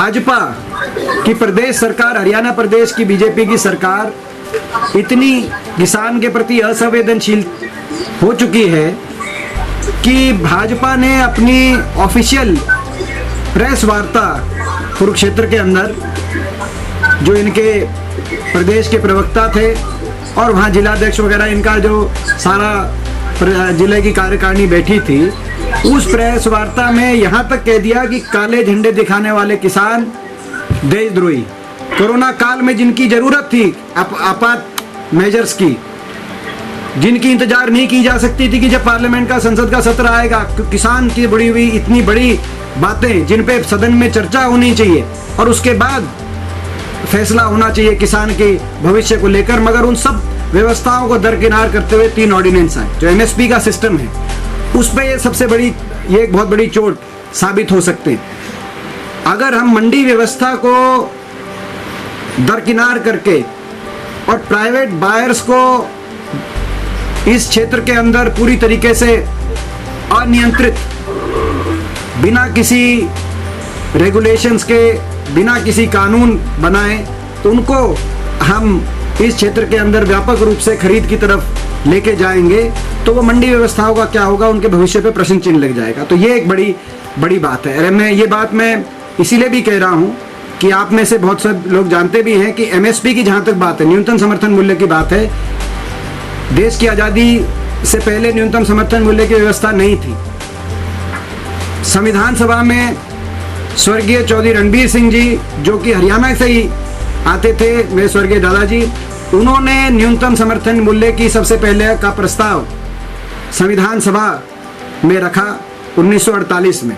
भाजपा की प्रदेश सरकार, हरियाणा प्रदेश की बीजेपी की सरकार इतनी किसान के प्रति असंवेदनशील हो चुकी है कि भाजपा ने अपनी ऑफिशियल प्रेस वार्ता कुरुक्षेत्र के अंदर, जो इनके प्रदेश के प्रवक्ता थे और वहाँ जिलाध्यक्ष वगैरह, इनका जो सारा जिले की कार्यकारिणी बैठी थी, उस प्रेस वार्ता में यहाँ तक कह दिया कि काले झंडे दिखाने वाले किसान देशद्रोही। कोरोना काल में जिनकी जरूरत थी आपात मेजर्स की, जिनकी इंतजार नहीं की जा सकती थी कि जब पार्लियामेंट का, संसद का सत्र आएगा, किसान की बड़ी हुई इतनी बड़ी बातें जिन पे सदन में चर्चा होनी चाहिए और उसके बाद फैसला होना चाहिए किसान के भविष्य को लेकर, मगर उन सब व्यवस्थाओं को दरकिनार करते हुए 3 ऑर्डिनेंस आए। जो एमएसपी का सिस्टम है उस पे ये सबसे बड़ी, ये एक बहुत बड़ी चोट साबित हो सकते हैं। अगर हम मंडी व्यवस्था को दरकिनार करके और प्राइवेट बायर्स को इस क्षेत्र के अंदर पूरी तरीके से अनियंत्रित, बिना किसी रेगुलेशंस के, बिना किसी कानून बनाए, तो उनको हम इस क्षेत्र के अंदर व्यापक रूप से खरीद की तरफ लेके जाएंगे, तो वो मंडी व्यवस्थाओं का क्या होगा, उनके भविष्य पे प्रश्न चिन्ह लग जाएगा। तो ये एक बड़ी बात है। अरे मैं ये बात मैं इसीलिए भी कह रहा हूँ कि आप में से बहुत से लोग जानते भी हैं कि एमएसपी की जहाँ तक बात है, न्यूनतम समर्थन मूल्य की बात है, देश की आज़ादी से पहले न्यूनतम समर्थन मूल्य की व्यवस्था नहीं थी। संविधान सभा में स्वर्गीय चौधरी रणबीर सिंह जी, जो कि हरियाणा से ही आते थे, मेरे स्वर्गीय दादाजी, उन्होंने न्यूनतम समर्थन मूल्य की सबसे पहले का प्रस्ताव संविधान सभा में रखा 1948 में।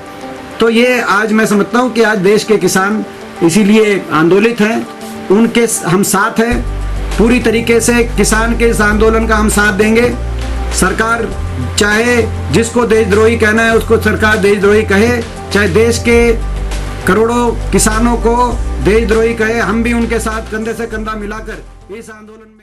तो ये आज मैं समझता हूँ कि आज देश के किसान इसीलिए आंदोलित हैं, उनके हम साथ हैं, पूरी तरीके से किसान के इस आंदोलन का हम साथ देंगे। सरकार चाहे जिसको देशद्रोही कहना है उसको सरकार देशद्रोही कहे, चाहे देश के करोड़ों किसानों को देशद्रोही कहे, हम भी उनके साथ कंधे से कंधा मिलाकर इस आंदोलन में